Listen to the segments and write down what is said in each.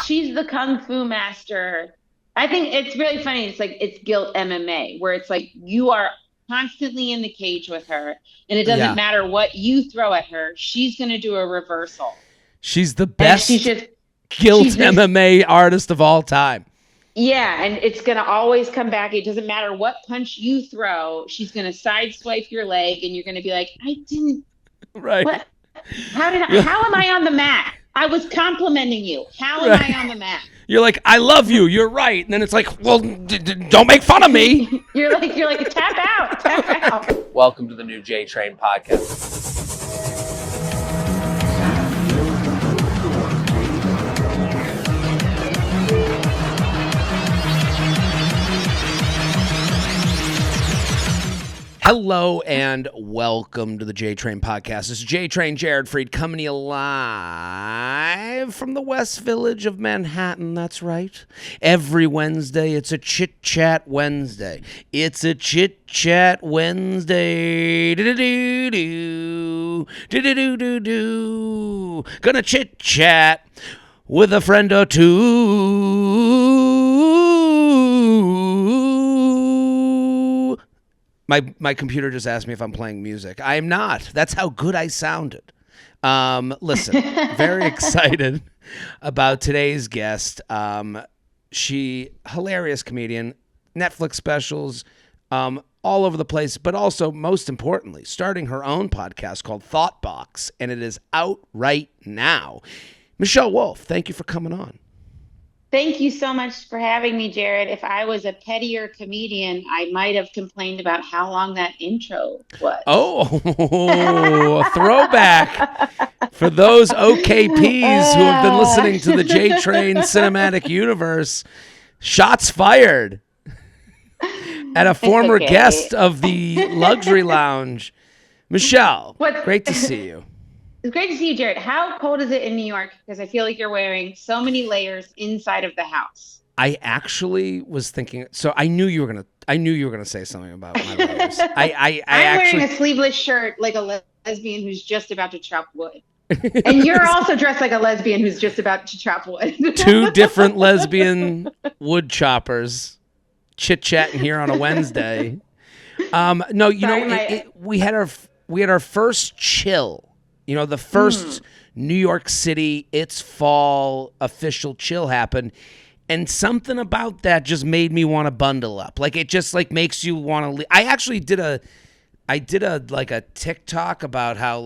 she's the kung fu master. I think it's really funny. It's like it's guilt MMA, where it's like you are constantly in the cage with her, and it doesn't Yeah. matter what you throw at her, she's going to do a reversal. She's the And she's best just guilt she's this MMA artist of all time. yeah, and it's going to always come back. It doesn't matter what punch you throw, she's going to sideswipe your leg, and you're going to be like, I didn't. Right. What? How am I on the mat? I was complimenting you. How am I on the mat? You're like, I love you. You're right. And then it's like, well, don't make fun of me. You're like, tap out. Welcome to the new JTrain podcast. Hello and welcome to the JTrain podcast. This is JTrain, Jared Freid, coming to you live from the West Village of Manhattan. That's right. Every Wednesday, it's a Chit Chat Wednesday. It's a Chit Chat Wednesday. Do-do-do-do. Do-do-do-do-do. Gonna chit chat with a friend or two. My computer just asked me if I'm playing music. I am not. That's how good I sounded. Listen, very excited about today's guest. She hilarious comedian, Netflix specials, all over the place, but also most importantly, starting her own podcast called Thought Box, and it is out right now. Michelle Wolf, thank you for coming on. Thank you so much for having me, Jared. If I was a pettier comedian, I might have complained about how long that intro was. Oh, a throwback for those OKPs who have been listening to the JTrain cinematic universe. Shots fired at a former guest of the luxury lounge. Michelle, great to see you. It's great to see you, Jared. How cold is it in New York? Because I feel like you're wearing so many layers inside of the house. I actually was thinking. So I knew you were gonna say something about my layers. I'm wearing a sleeveless shirt like a lesbian who's just about to chop wood, and you're also dressed like a lesbian who's just about to chop wood. Two different lesbian wood choppers chit-chatting here on a Wednesday. No, you know, we had our first chill. You know, the first New York City, it's fall official chill happened. And something about that just made me want to bundle up. Like, it just like makes you want to leave. I actually did a TikTok about how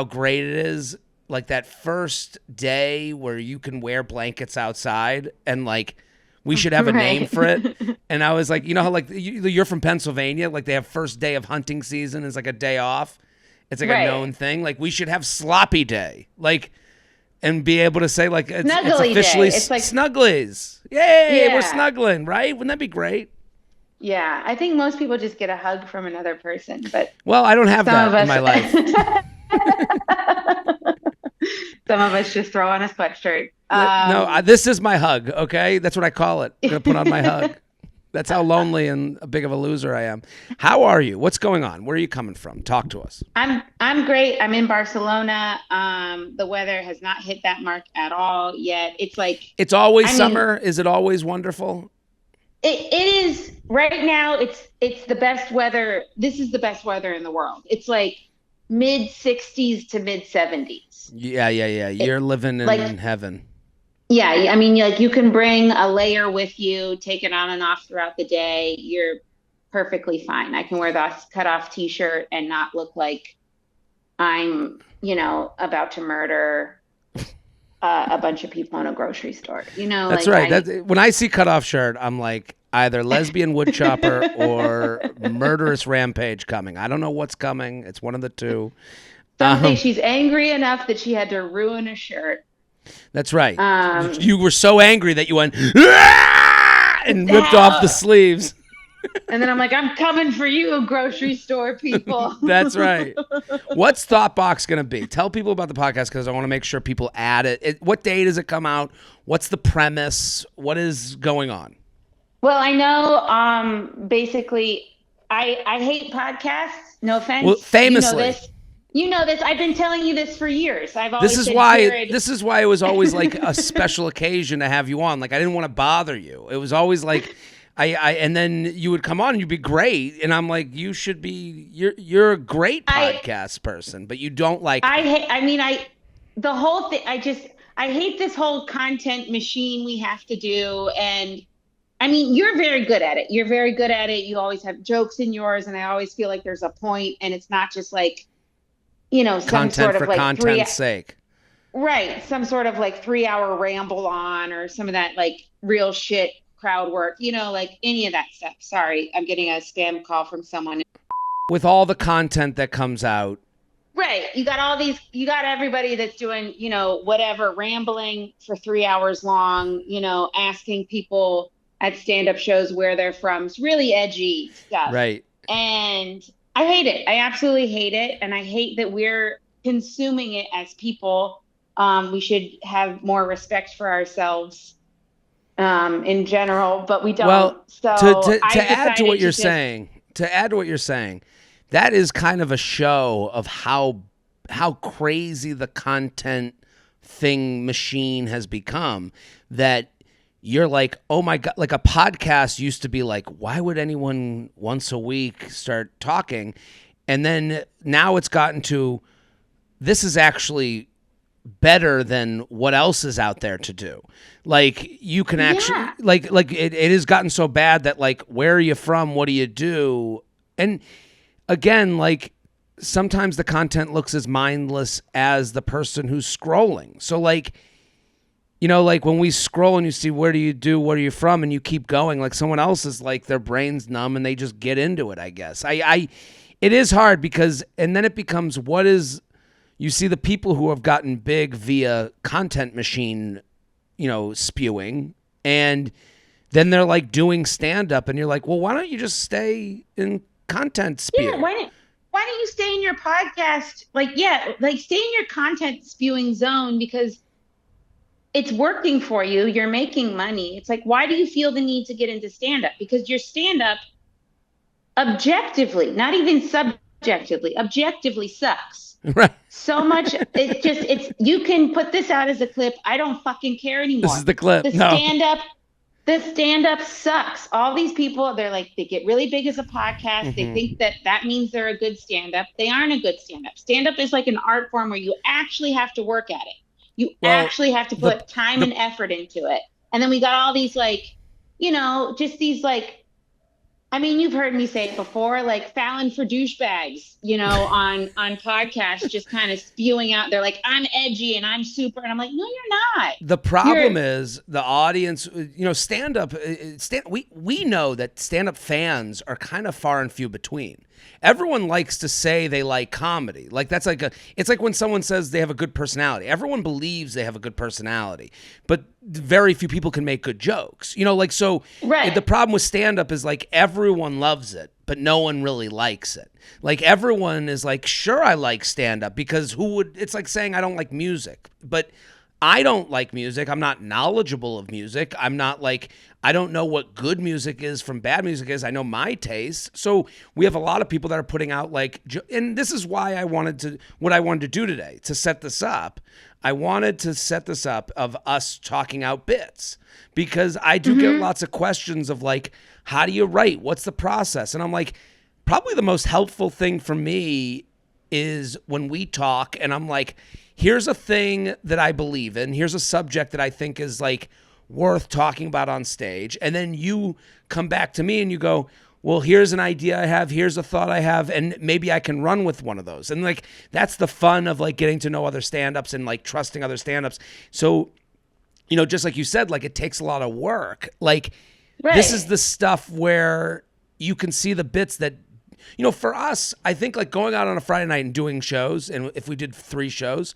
great it is. Like that first day where you can wear blankets outside and like, we should have a name for it. And I was like, you know how like you're from Pennsylvania, like they have first day of hunting season is like a day off. It's like a known thing. Like we should have sloppy day, like, and be able to say like it's officially it's like snugglies. Yay, we're snuggling, right? Wouldn't that be great? Yeah, I think most people just get a hug from another person, but well, I don't have that in my life. Some of us just throw on a sweatshirt. No, this is my hug. Okay, that's what I call it. I'm gonna put on my hug. That's how lonely and big of a loser I am. How are you? What's going on? Where are you coming from? Talk to us. I'm great. I'm in Barcelona. The weather has not hit that mark at all yet. It's like it's always summer. Is it always wonderful? It is right now. It's the best weather. This is the best weather in the world. It's like mid 60s to mid 70s. Yeah. You're living in heaven. Yeah, I mean, like you can bring a layer with you, take it on and off throughout the day. You're perfectly fine. I can wear the cutoff T-shirt and not look like I'm, about to murder a bunch of people in a grocery store. That's like right. When I see cutoff shirt, I'm like either lesbian woodchopper or murderous rampage coming. I don't know what's coming. It's one of the two. Someday she's angry enough that she had to ruin a shirt. That's right. You were so angry that you went and ripped off the sleeves. And then I'm like, I'm coming for you, grocery store people. That's right. What's Thoughtbox going to be? Tell people about the podcast because I want to make sure people add it. What day does it come out? What's the premise? What is going on? Well, I know basically I hate podcasts. No offense. Well, famously. You know this. You know this. I've been telling you this for years. I've This always is said, why Jared. this is why it was always like a special occasion to have you on. Like I didn't want to bother you. It was always like I and then you would come on and you'd be great. And I'm like, you should be you're a great I podcast person, but you don't like I me. hate. I mean, the whole thing. I hate this whole content machine we have to do. And I mean, you're very good at it. You're very good at it. You always have jokes in yours, and I always feel like there's a point, and it's not just like some Content sort of for like content's sake. right, some sort of like 3 hour ramble on, or some of that like real shit crowd work, like any of that stuff. Sorry, I'm getting a spam call from someone. With all the content that comes out. Right. You got everybody that's doing, whatever, rambling for 3 hours long, asking people at stand up shows where they're from. It's really edgy stuff. Right. And I hate it. I absolutely hate it. And I hate that we're consuming it as people. We should have more respect for ourselves in general, but we don't. Well, So to add to what you're just saying, that is kind of a show of how crazy the content thing machine has become, that you're like, oh my God, like a podcast used to be like, why would anyone once a week start talking? And then now it's gotten to, this is actually better than what else is out there to do. Like you can actually like it has gotten so bad that like, where are you from? What do you do? And again, like sometimes the content looks as mindless as the person who's scrolling. So like, like when we scroll and you see, where do you do? What are you from? And you keep going, like someone else is like, their brain's numb and they just get into it, I guess. It is hard because, and then it becomes, you see the people who have gotten big via content machine, spewing, and then they're like doing stand up and you're like, well, why don't you just stay in content spew? Yeah, why don't you stay in your podcast? Like, stay in your content spewing zone, because it's working for you. You're making money. It's like, why do you feel the need to get into stand up? Because your stand up objectively, not even subjectively, objectively sucks. Right. So much. You can put this out as a clip. I don't fucking care anymore. This is the clip. The stand up sucks. All these people, they get really big as a podcast. They think that means they're a good stand up. They aren't a good stand up. Stand up is like an art form where you actually have to work at it. You actually have to put time and effort into it. And then we got all these just these you've heard me say it before, like Fallon for douchebags, on podcasts, just kind of spewing out. They're like, I'm edgy and I'm super. And I'm like, no, you're not. The problem is the audience, stand up, we know that stand up fans are kind of far and few between. Everyone likes to say they like comedy. Like it's like when someone says they have a good personality. Everyone believes they have a good personality, but very few people can make good jokes. Right. The problem with stand up is like everyone loves it, but no one really likes it. Like everyone is like, sure, I like stand up, because it's like saying I don't like music, but I don't like music. I'm not knowledgeable of music. I don't know what good music is from bad music is. I know my taste. So we have a lot of people that are putting out and this is why what I wanted to do today, to set this up. I wanted to set this up of us talking out bits, because I do get lots of questions of like, how do you write? What's the process? And I'm like, probably the most helpful thing for me is when we talk and I'm like, here's a thing that I believe in. Here's a subject that I think is like worth talking about on stage. And then you come back to me and you go, well, here's an idea I have. Here's a thought I have. And maybe I can run with one of those. And like, that's the fun of like getting to know other stand-ups and like trusting other stand-ups. So, just like you said, like it takes a lot of work. Like This is the stuff where you can see the bits that, for us, I think like going out on a Friday night and doing shows, and if we did 3 shows,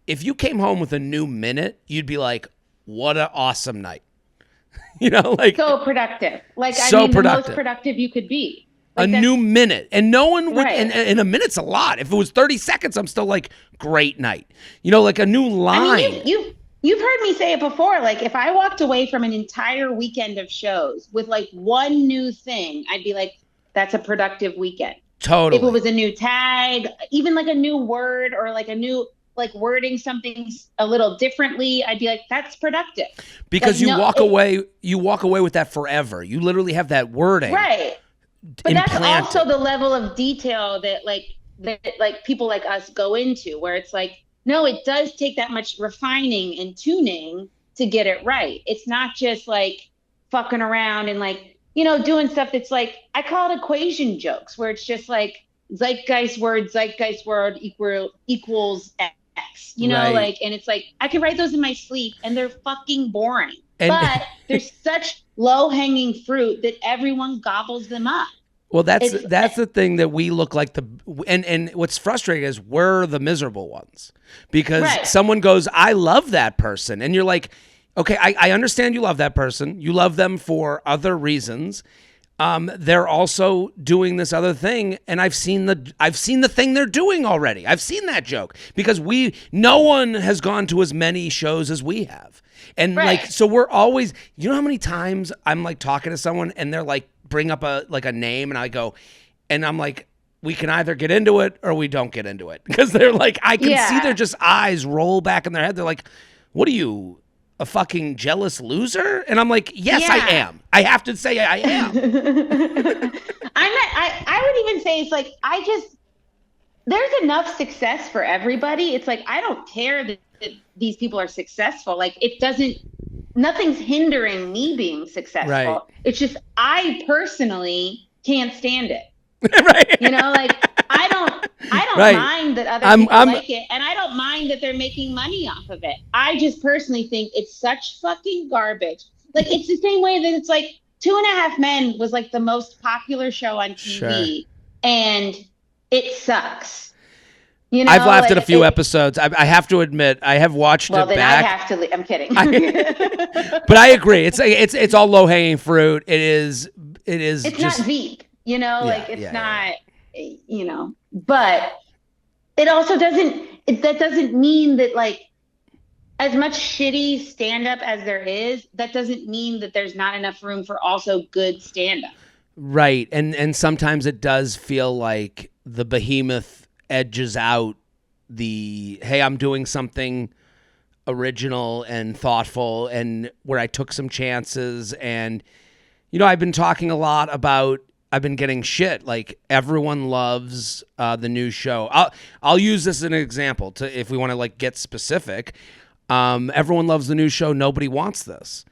if you came home with a new minute, you'd be like, what an awesome night. So productive. The most productive you could be. Like a new minute. And no one would, and a minute's a lot. If it was 30 seconds, I'm still like, great night. Like a new line. You've heard me say it before. Like if I walked away from an entire weekend of shows with like one new thing, I'd be like, that's a productive weekend. If it Totally. was a new tag, even like a new word or like a new like wording something a little differently, I'd be like, that's productive. Like Because no, you walk away with that forever. You literally have that wording right. But that's also implanted. the level of detail that like people like us go into, where it's like, no, it does take that much refining and tuning to get it right. It's not just like fucking around and like, doing stuff that's like, I call it equation jokes, where it's just like zeitgeist word equals X, Right. like, and it's like I can write those in my sleep and they're fucking boring. And But there's such low hanging fruit that everyone gobbles them up. well, It's that's the thing that we look like the and what's frustrating is we're the miserable ones because right. someone goes, I love that person, and you're like, okay, I understand you love that person. You love them for other reasons. They're also doing this other thing, and I've seen the thing they're doing already. I've seen that joke because no one has gone to as many shows as we have. And like, Right. so we're always, how many times I'm like talking to someone and they're like, bring up a name and I go, and I'm like, we can either get into it or we don't get into it. Because they're like, I can see their Yeah. just eyes roll back in their head. They're like, what are you, a fucking jealous loser? And I'm like, yes, I Yeah. am. I have to say I I'm am. not, I would even say it's like there's enough success for everybody. It's like I don't care that these people are successful. Like it doesn't nothing's hindering me being Right. successful. It's just I personally can't stand it. Right. Like I don't Right. mind that other I'm people I'm like it, and I don't mind that they're making money off of it. I just personally think it's such fucking garbage. Like it's the same way that it's like Two and a Half Men was like the most popular show on sure. TV, and it sucks. I've laughed at a Like few it. episodes. I have to admit, I have watched Well, it then I back. have to. I'm kidding. But I agree. It's all low hanging fruit. It is. It is It's not just. deep. Yeah. Like it's Yeah. Yeah. not. But it also doesn't. That doesn't mean that like as much shitty stand up as there is, that doesn't mean that there's not enough room for also good stand up. Right. And sometimes it does feel like the behemoth edges out the hey, I'm doing something original and thoughtful and where I took some chances and I've been talking a lot about I've been getting shit like everyone loves the new show. I'll use this as an example to if we want to like get specific. Everyone loves the new show. Nobody wants this,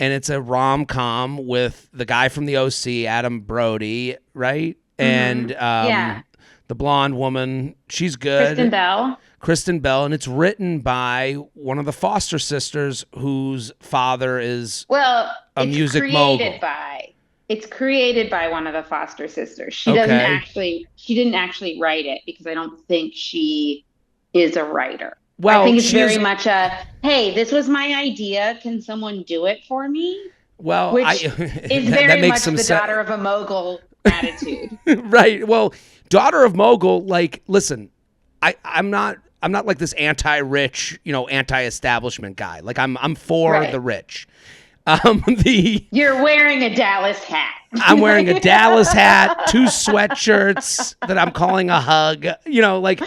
and it's a rom-com with the guy from the OC, Adam Brody, right? And Yeah. the blonde woman, she's Kristen good. Bell. Kristen Bell, and it's written by one of the Foster sisters whose father is Well, a music mogul. it's created by one of the Foster sisters. Okay. She didn't actually write it because I don't think she is a writer. I Well, think it's she very is. much hey, this was my idea. Can someone do it for me? Well, Which is that very makes much some the sense. daughter of a mogul attitude. Right. Well, daughter of mogul. Like, listen, I'm not like this anti-rich, anti-establishment guy. Like, I'm for Right. the rich. The You're wearing a Dallas hat. I'm wearing a Dallas hat, two sweatshirts that I'm calling a hug. Like,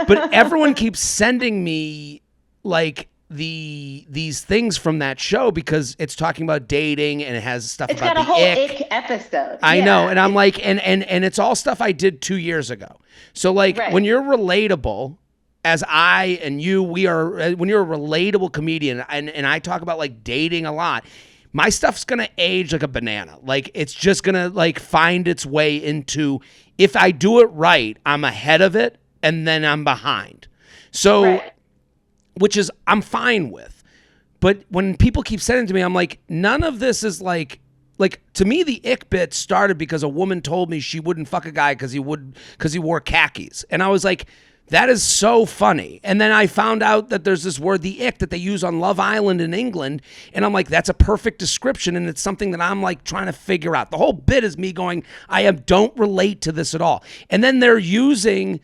but everyone keeps sending me like these things from that show because it's talking about dating and it has stuff It's about got a the whole ick. ick episode. I know, Yeah. and I'm like, and it's all stuff I did 2 years ago. So like, when Right. you're relatable, as I and you, we are, when you're a relatable comedian, and I talk about like dating a lot, my stuff's gonna age like a banana. Like it's just gonna like find its way into. If I do it right, I'm ahead of it, and then I'm behind. So, Right. which is I'm fine with. But when people keep sending it to me, I'm like, none of this is like to me the ick bit started because a woman told me she wouldn't fuck a guy because he wore khakis, and I was like, that is so funny. And then I found out that there's this word, the ick, that they use on Love Island in England, and I'm like, that's a perfect description, and it's something that I'm like trying to figure out. The whole bit is me going, don't relate to this at all, and then they're using,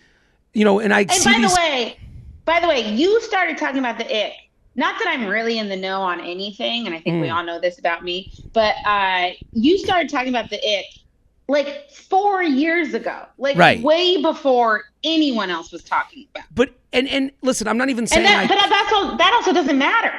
and I And see these. by the way, you started talking about the ick. Not that I'm really in the know on anything, and I think we all know this about me, but you started talking about the ick like 4 years ago, like Right. way before anyone else was talking about. But and listen, I'm not even And saying that also doesn't matter.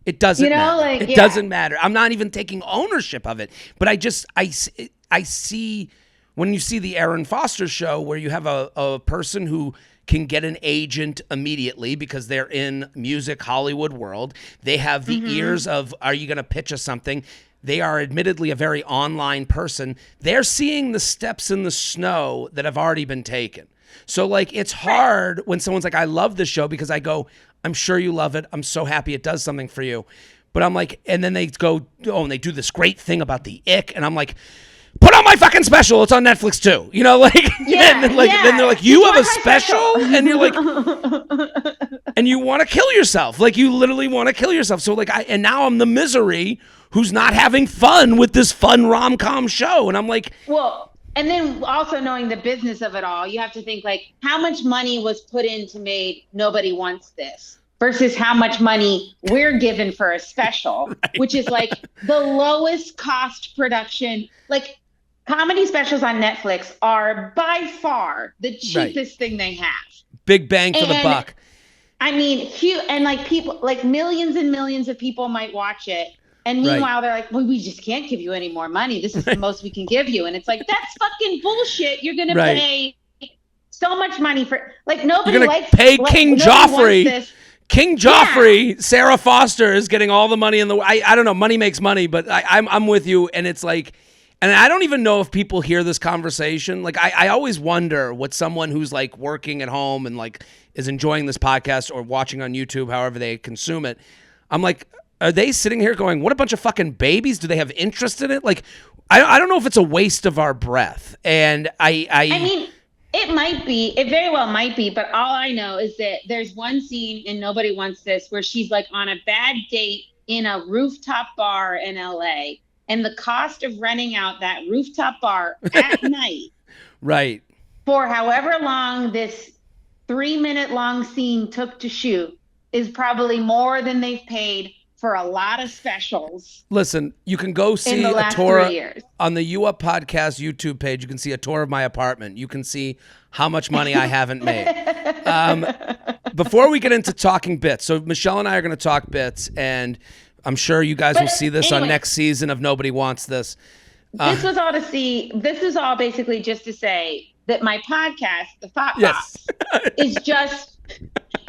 it doesn't matter. Like, It doesn't matter. I'm not even taking ownership of it. But I see when you see the Aaron Foster show where you have a person who can get an agent immediately because they're in music Hollywood world. They have the ears of, are you going to pitch us something? They are admittedly a very online person. They're seeing the steps in the snow that have already been taken. So like, it's hard when someone's like, I love this show, because I go, I'm sure you love it. I'm so happy it does something for you. But I'm like, and then they go, oh, and they do this great thing about the ick. And I'm like, put on my fucking special. It's on Netflix too. Like, Yeah, and like, yeah. then they're like, you have a special? And you're like, and you want to kill yourself. Like, you literally want to kill yourself. So like, and now I'm the misery who's not having fun with this fun rom-com show. And I'm like, well, and then also knowing the business of it all, you have to think like, how much money was put into made Nobody Wants This versus how much money we're given for a special, right, which is like the lowest cost production. Like, comedy specials on Netflix are by far the cheapest thing they have. Big bang for the buck. I mean, and like people, like millions and millions of people might watch it. And meanwhile, they're like, well, we just can't give you any more money. This is the most we can give you. And it's like, that's fucking bullshit. You're going to pay so much money for, like, nobody likes. Pay King Joffrey. King Joffrey, Sarah Foster is getting all the money in the. I don't know. Money makes money, but I'm with you. And it's like, and I don't even know if people hear this conversation. Like, I always wonder what someone who's like working at home and like is enjoying this podcast or watching on YouTube, however they consume it. I'm like, are they sitting here going, what a bunch of fucking babies? Do they have interest in it? Like, I don't know if it's a waste of our breath. And I mean, it might be. It very well might be. But all I know is that there's one scene in Nobody Wants This where she's like on a bad date in a rooftop bar in LA. And the cost of renting out that rooftop bar at night, right, for however long this 3-minute long scene took to shoot is probably more than they've paid for a lot of specials. Listen, you can go see a tour on the U Up Podcast YouTube page. You can see a tour of my apartment. You can see how much money I haven't made. Before we get into talking bits, so Michelle and I are going to talk bits, and I'm sure you guys will see this on next season of Nobody Wants This. This was all to see. This is all basically just to say that my podcast, The Thought Box, is just.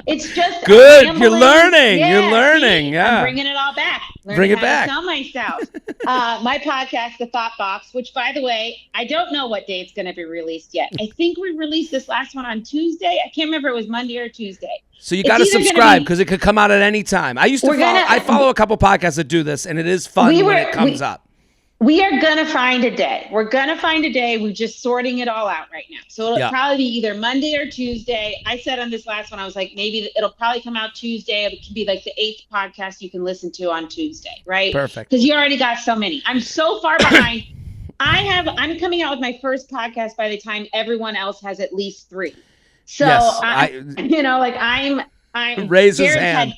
It's just good. You're learning. Yeah, you're learning. Yeah. I'm bringing it all back. Bring it back. Tell myself. My podcast, The Thought Box, which, by the way, I don't know what day it's going to be released yet. I think we released this last one on Tuesday. I can't remember if it was Monday or Tuesday. So you got to subscribe because it could come out at any time. I used to I follow a couple podcasts that do this, and it is fun when it comes up. We are going to find a day. We're going to find a day. We're just sorting it all out right now. So it'll probably be either Monday or Tuesday. I said on this last one, I was like, maybe it'll probably come out Tuesday. It could be like the 8th podcast you can listen to on Tuesday, right? Perfect. Because you already got so many. I'm so far behind. I'm coming out with my first podcast by the time everyone else has at least 3. So, I'm raise his hand.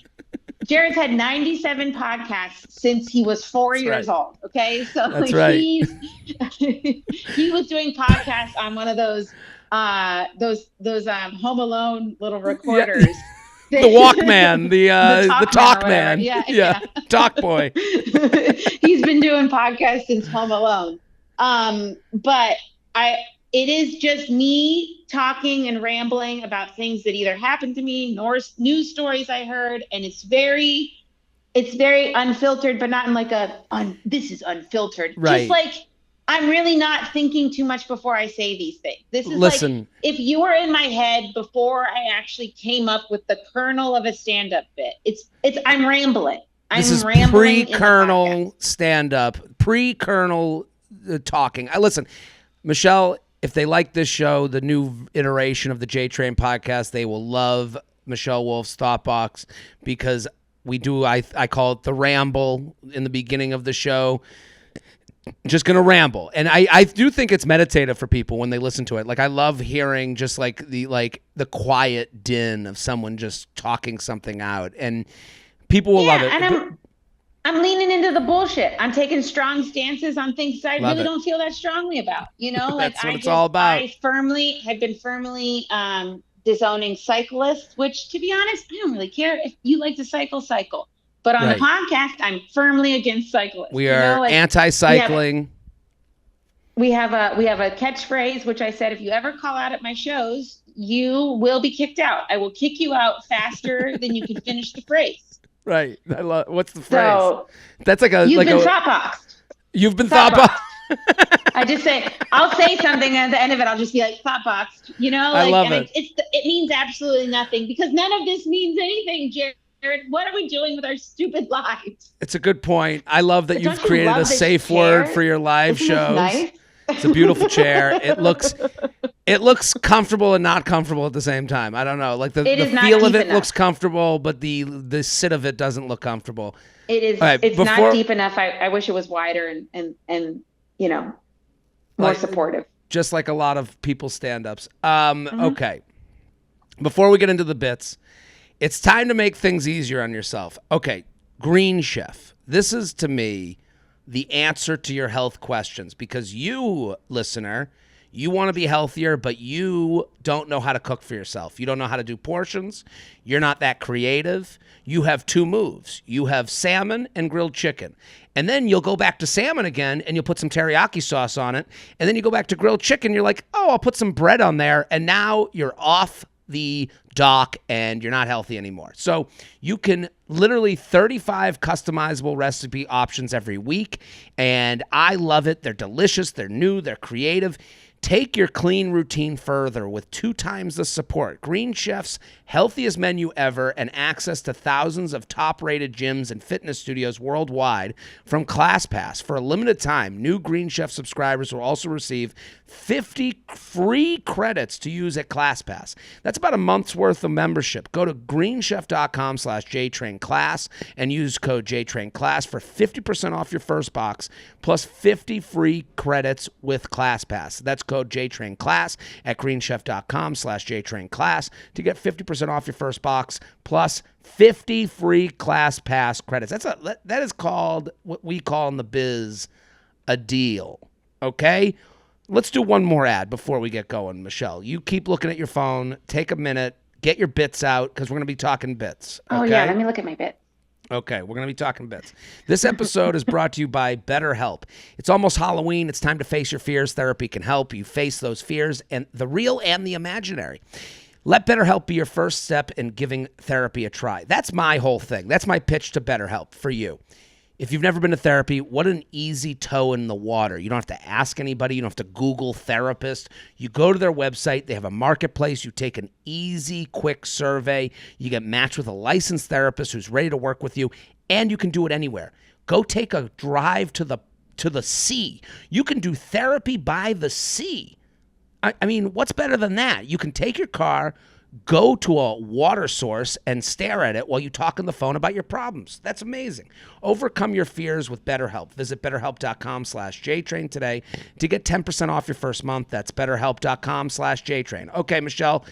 Jared's had 97 podcasts since he was 4 years old. Okay, so that's right. He was doing podcasts on one of those Home Alone little recorders. The Walkman, the Talkman. Yeah. Talk Boy. He's been doing podcasts since Home Alone. But it is just me talking and rambling about things that either happened to me, nor news stories I heard, and it's very unfiltered, but not in like this is unfiltered. Right. Just like I'm really not thinking too much before I say these things. This is like if you were in my head before I actually came up with the kernel of a stand-up bit. I'm rambling. This is pre-kernel stand-up, pre-kernel talking. Listen, Michelle. If they like this show, the new iteration of the JTrain podcast, they will love Michelle Wolf's Thought Box because we do, I call it the ramble in the beginning of the show. Just going to ramble. And I do think it's meditative for people when they listen to it. Like, I love hearing just like the quiet din of someone just talking something out. And people will love it. And I'm leaning into into the bullshit. I'm taking strong stances on things that I Love really it. don't feel that strongly about. Like That's what it's all about. I firmly have been firmly disowning cyclists, which to be honest, I don't really care if you like to cycle. But on the Right. podcast, I'm firmly against cyclists. We are Like anti-cycling. we have a catchphrase which I said, if you ever call out at my shows, you will be kicked out. I will kick you out faster than you can finish the phrase. Right. I love. What's the phrase? So That's like a you've like been a. thought boxed. You've been thought boxed. I just say, I'll say something, and at the end of it, I'll just be like, thought boxed. I love it. It means absolutely nothing, because none of this means anything, Jared. What are we doing with our stupid lives? It's a good point. I love that But you've don't you created love a this safe chair? word for your live Isn't this shows. nice? It's a beautiful chair. It looks comfortable and not comfortable at the same time. I don't know. Like the feel of it looks comfortable, but the sit of it doesn't look comfortable. It is. Right, it's not deep enough. I wish it was wider and more supportive. Just like a lot of people's stand-ups. Okay. Before we get into the bits, it's time to make things easier on yourself. Okay, Green Chef. This is, to me, the answer to your health questions, because you, listener, you want to be healthier, but you don't know how to cook for yourself. You don't know how to do portions. You're not that creative. You have two moves. You have salmon and grilled chicken. And then you'll go back to salmon again, and you'll put some teriyaki sauce on it. And then you go back to grilled chicken. You're like, oh, I'll put some bread on there. And now you're off the dock and you're not healthy anymore. So you can literally 35 customizable recipe options every week. And I love it. They're delicious. They're new. They're creative. Take your clean routine further with 2 times the support. Green Chef's healthiest menu ever and access to thousands of top-rated gyms and fitness studios worldwide from ClassPass. For a limited time, new Green Chef subscribers will also receive 50 free credits to use at ClassPass. That's about a month's worth of membership. Go to greenchef.com/JTrainClass and use code JTrainClass for 50% off your first box plus 50 free credits with ClassPass. That's code JTrainClass at greenchef.com/JTrainClass to get 50% off your first box plus 50 free ClassPass credits. That is called what we call in the biz a deal. Okay? Let's do one more ad before we get going, Michelle. You keep looking at your phone. Take a minute. Get your bits out, because we're going to be talking bits. Okay? Oh, yeah. Let me look at my bit. Okay, we're going to be talking bits. This episode is brought to you by BetterHelp. It's almost Halloween. It's time to face your fears. Therapy can help you face those fears, and the real and the imaginary. Let BetterHelp be your first step in giving therapy a try. That's my whole thing. That's my pitch to BetterHelp for you. If you've never been to therapy, what an easy toe in the water. You don't have to ask anybody. You don't have to Google therapist. You go to their website. They have a marketplace. You take an easy, quick survey. You get matched with a licensed therapist who's ready to work with you, and you can do it anywhere. Go take a drive to the sea. You can do therapy by the sea. I mean, what's better than that? You can take your car, go to a water source and stare at it while you talk on the phone about your problems. That's amazing. Overcome your fears with BetterHelp. Visit BetterHelp.com/JTrain today to get 10% off your first month. That's BetterHelp.com/JTrain. Okay, Michelle,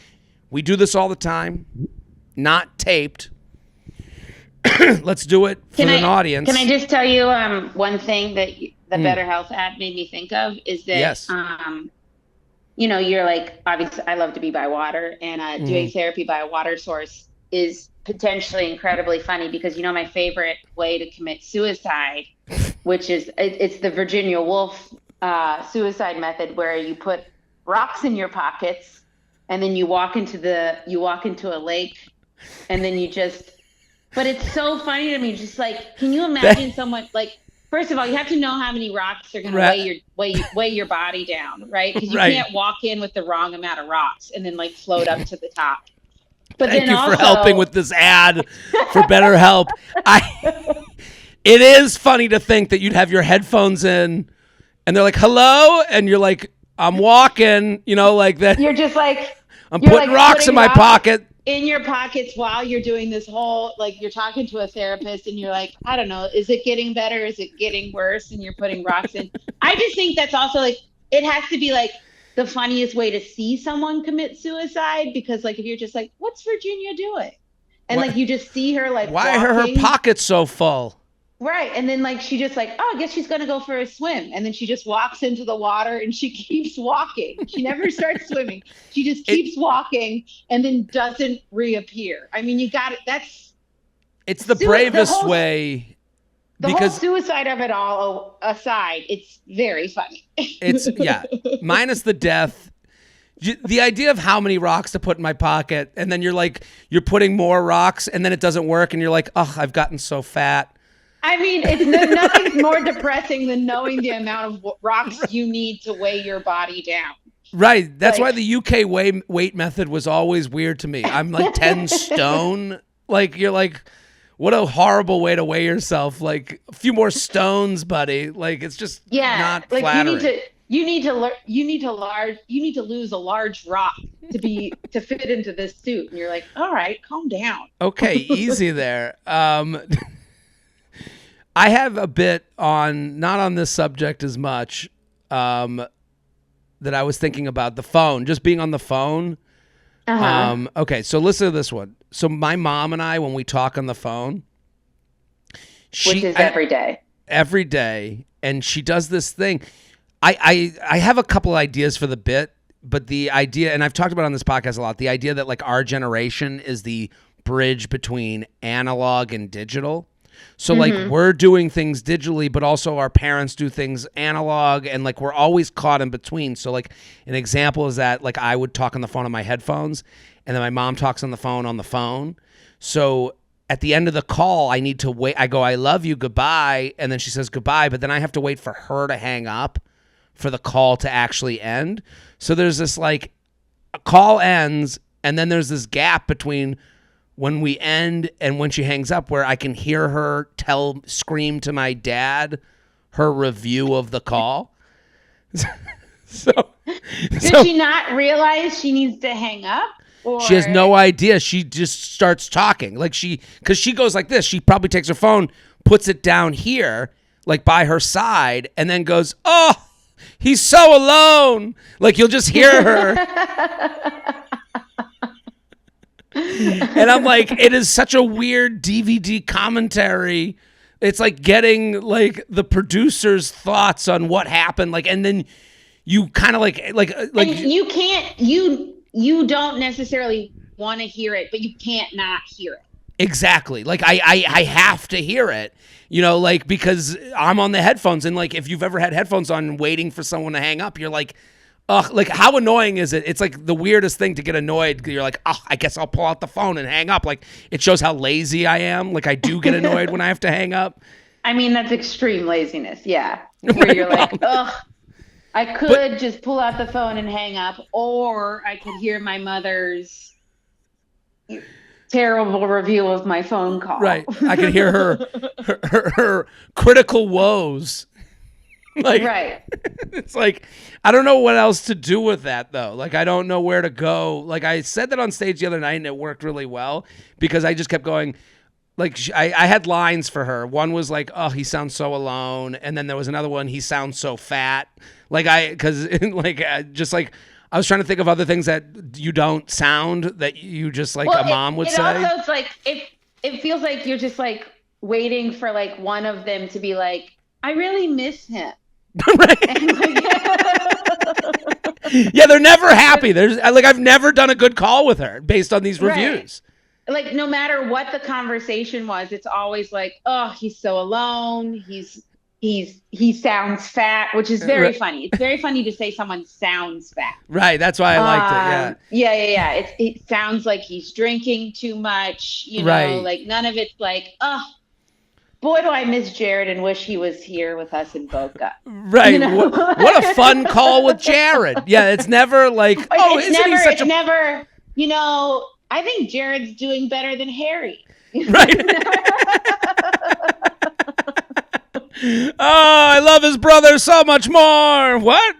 we do this all the time, not taped. Let's do it for an audience. Can I just tell you one thing that the BetterHelp ad made me think of is that yes. You're like, obviously, I love to be by water, and doing therapy by a water source is potentially incredibly funny because, my favorite way to commit suicide, which is, it's the Virginia Woolf suicide method, where you put rocks in your pockets and then you walk into a lake, and then but it's so funny to me. Just like, can you imagine someone like, first of all, you have to know how many rocks are going to weigh your body down, right? Because you can't walk in with the wrong amount of rocks and then float up to the top. But Thank you for helping with this ad for BetterHelp. It is funny to think that you'd have your headphones in, and they're like, "Hello," and you're like, "I'm walking," like that. You're just like, I'm putting rocks in my pocket. In your pockets while you're doing this whole, you're talking to a therapist and you're like, I don't know, is it getting better? Is it getting worse? And you're putting rocks in. I just think that's also it has to be the funniest way to see someone commit suicide, because if you're just like, what's Virginia doing? And you just see her why are her pockets so full? Right. And then like she just like, oh, I guess she's gonna go for a swim. And then she just walks into the water and she keeps walking. She never starts swimming. She just It keeps walking and then doesn't reappear. I mean, you got it. That's it's the bravest whole way the whole because suicide of it all aside, it's very funny. it's minus the death. The idea of how many rocks to put in my pocket, and then you're putting more rocks, and then it doesn't work, and you're like, oh, I've gotten so fat. I mean, nothing's more depressing than knowing the amount of rocks you need to weigh your body down. Right. That's why the UK weight method was always weird to me. I'm like 10 stone. Like, you're like, what a horrible way to weigh yourself. Like, a few more stones, buddy. Like, it's just not like flattering. you need to lose a large rock to fit into this suit. And you're like, all right, calm down. Okay, easy there. I have a bit not on this subject as much, that I was thinking about the phone, just being on the phone. Uh-huh. Okay, so listen to this one. So my mom and I, when we talk on the phone, Which is every day. Every day, and she does this thing. I have a couple of ideas for the bit, but the idea, and I've talked about it on this podcast a lot, the idea that like our generation is the bridge between analog and digital. So like we're doing things digitally, but also our parents do things analog, and like we're always caught in between. So like an example is that like I would talk on the phone on my headphones, and then my mom talks on the phone. So at the end of the call, I need to wait. I go, I love you, goodbye, and then she says goodbye, but then I have to wait for her to hang up for the call to actually end. So there's this like a call ends, and then there's this gap between when we end and when she hangs up where I can hear her scream to my dad her review of the call. Does she not realize she needs to hang up? Or... She has no idea. She just starts talking. Like because she goes like this. She probably takes her phone, puts it down here, like by her side, and then goes, oh, he's so alone. Like you'll just hear her. And I'm like, it is such a weird DVD commentary. It's like getting like the producer's thoughts on what happened. Like, and then you kind of like and you can't, you don't necessarily want to hear it, but you can't not hear it. Exactly. Like I have to hear it, you know, like because I'm on the headphones, and like if you've ever had headphones on waiting for someone to hang up, you're like, ugh, like how annoying is it? It's like the weirdest thing to get annoyed. You're like, oh, I guess I'll pull out the phone and hang up. Like it shows how lazy I am. Like I do get annoyed when I have to hang up. I mean, that's extreme laziness. Yeah. Where you're like, ugh, I could just pull out the phone and hang up, or I could hear my mother's terrible review of my phone call. Right. I could hear her critical woes. Like, right. It's like, I don't know what else to do with that, though. Like, I don't know where to go. Like, I said that on stage the other night, and it worked really well because I just kept going. Like, I had lines for her. One was like, oh, he sounds so alone. And then there was another one, he sounds so fat. Like, just like, I was trying to think of other things that you don't sound that you just like a mom would say. Also, it's like, it feels like you're just like waiting for like one of them to be like, I really miss him. Yeah, they're never happy. There's like I've never done a good call with her based on these reviews. Like no matter what the conversation was, it's always like, oh, he's so alone. He sounds fat, which is very funny. It's very funny to say someone sounds fat. Right. That's why I liked it. Yeah. Yeah. It sounds like he's drinking too much. You know, like none of it's like, oh. Boy, do I miss Jared and wish he was here with us in Boca. Right. You know? What a fun call with Jared. Yeah, it's never like, oh, it's never, you know, I think Jared's doing better than Harry. Right. Oh, I love his brother so much more. What?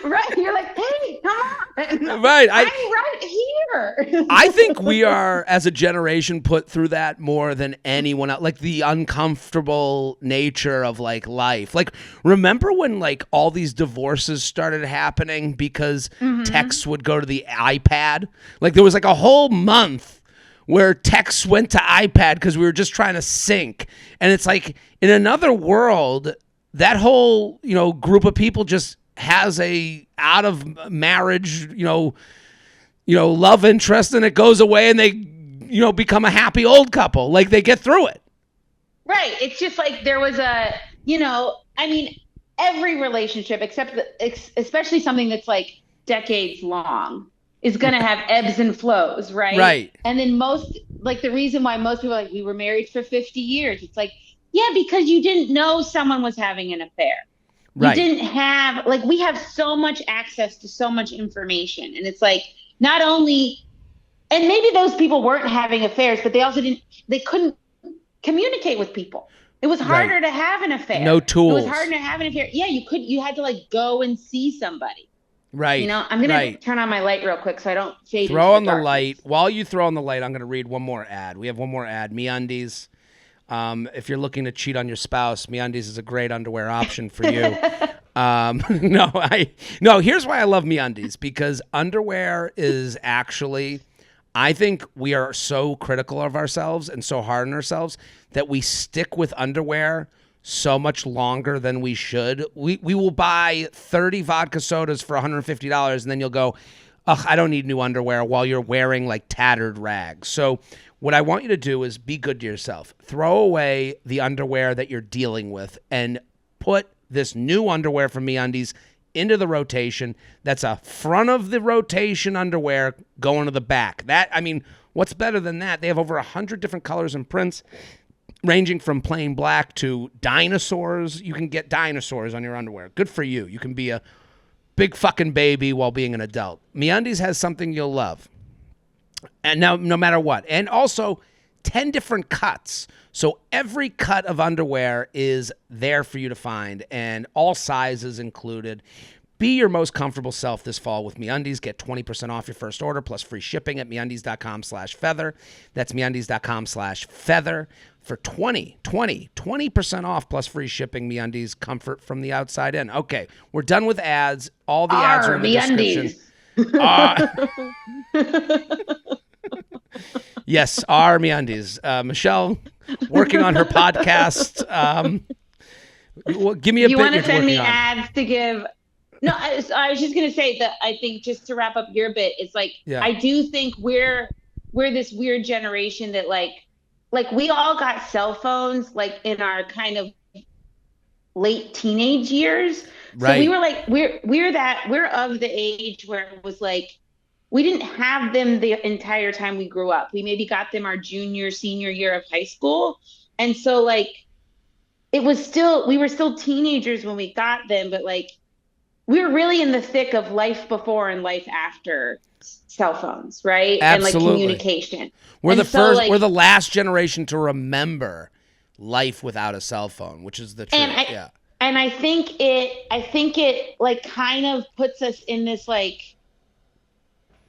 Right. You're like, hey, come on. Right. I'm right here. I think we are, as a generation, put through that more than anyone else. Like the uncomfortable nature of like life. Like, remember when like all these divorces started happening because texts would go to the iPad? Like there was like a whole month where texts went to iPad because we were just trying to sync. And it's like in another world, that whole, group of people just has a out of marriage, love interest, and it goes away and they, become a happy old couple. Like they get through it. Right. It's just like there was every relationship especially something that's like decades long is going to have ebbs and flows, right? Right. And then the reason why most people are like, we were married for 50 years. It's like, yeah, because you didn't know someone was having an affair. Right. You didn't have, we have so much access to so much information. And it's like, not only, and maybe those people weren't having affairs, but they couldn't communicate with people. It was harder to have an affair. No tools. It was harder to have an affair. Yeah, you had to go and see somebody. Right. I'm going to turn on my light real quick so I don't fade. Throw on the light. While you throw on the light, I'm going to read one more ad. We have one more ad. MeUndies. If you're looking to cheat on your spouse, MeUndies is a great underwear option for you. Here's why I love MeUndies, because underwear is actually, I think we are so critical of ourselves and so hard on ourselves that we stick with underwear so much longer than we should. We will buy 30 vodka sodas for $150 and then you'll go, ugh, I don't need new underwear, while you're wearing like tattered rags. So what I want you to do is be good to yourself. Throw away the underwear that you're dealing with and put this new underwear from MeUndies into the rotation. That's a front of the rotation underwear going to the back. What's better than that? They have over 100 different colors and prints, ranging from plain black to dinosaurs. You can get dinosaurs on your underwear. Good for you. You can be a big fucking baby while being an adult. MeUndies has something you'll love. And now, no matter what. And also 10 different cuts. So every cut of underwear is there for you to find, and all sizes included. Be your most comfortable self this fall with MeUndies. Get 20% off your first order plus free shipping at MeUndies.com/feather. That's MeUndies.com/feather for 20% off plus free shipping. MeUndies, comfort from the outside in. Okay, we're done with ads. All the ads are in the description. Yes, our MeUndies. Michelle, working on her podcast. Give me a bit. You want to send me ads to give? No, I was just going to say that I think, just to wrap up your bit, it's like, I do think we're this weird generation that like we all got cell phones like in our kind of late teenage years. Right. So we were like, we're of the age where it was like, we didn't have them the entire time we grew up. We maybe got them our junior, senior year of high school. And so like, we were still teenagers when we got them, but like, we were really in the thick of life before and life after cell phones, right? Absolutely. And like communication. We're we're the last generation to remember life without a cell phone, which is the truth. And I think it like kind of puts us in this like,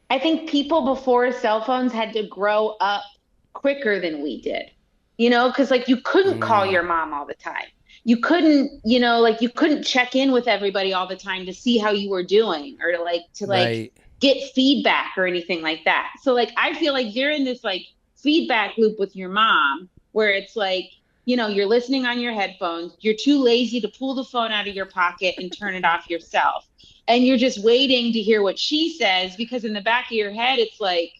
I think people before cell phones had to grow up quicker than we did, because like you couldn't call your mom all the time. You couldn't, you couldn't check in with everybody all the time to see how you were doing, or to get feedback or anything like that. So like, I feel like you're in this like feedback loop with your mom where it's like, you're listening on your headphones. You're too lazy to pull the phone out of your pocket and turn it off yourself. And you're just waiting to hear what she says, because in the back of your head, it's like,